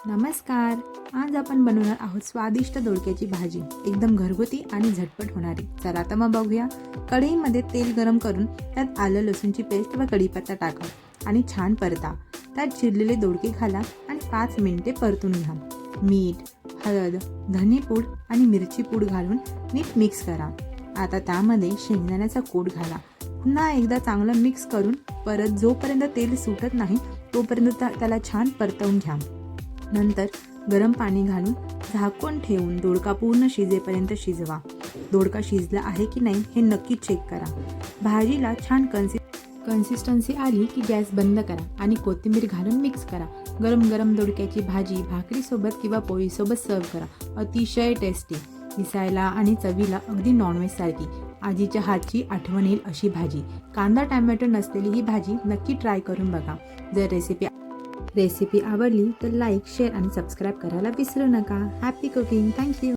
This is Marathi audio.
नमस्कार. आज आपण बनवणार आहोत स्वादिष्ट दोडक्याची भाजी, एकदम घरगुती आणि झटपट होणारी. चला आता मग बघूया. कढईमध्ये तेल गरम करून त्यात आलं लसूणची पेस्ट व कढीपत्ता टाका आणि छान परता. त्यात चिरलेले दोडके घाला आणि 5 मिनिटे परतून घ्या. मीठ, हळद, धनेपूड आणि मिरची पूड घालून नीट मिक्स करा. आता त्यामध्ये शेंगदाण्याचा कूट घाला. पुन्हा एकदा चांगलं मिक्स करून परत जोपर्यंत तेल सुटत नाही तोपर्यंत त्याला छान परतवून घ्या. नंतर गरम पाणी घालून झाकून ठेवून दोडका पूर्ण शिजेपर्यंत शिजवा. दोडका शिजला आहे की नाही हे नक्की चेक करा. भाजीला छान कन्सिस्टन्सी आली की गॅस बंद करा आणि कोथिंबीर घालून मिक्स करा. गरम गरम दोडक्याची भाजी भाकरीसोबत किंवा पोळीसोबत सर्व करा. अतिशय टेस्टी, दिसायला आणि चवीला अगदी नॉनव्हेज सारखी. आजीच्या हातची आठवण येईल अशी भाजी. कांदा टॅमॅटो नसलेली ही भाजी नक्की ट्राय करून बघा. जर रेसिपी आवडली तर लाईक, शेअर आणि सबस्क्राईब करायला विसरू नका. Happy cooking. थँक्यू.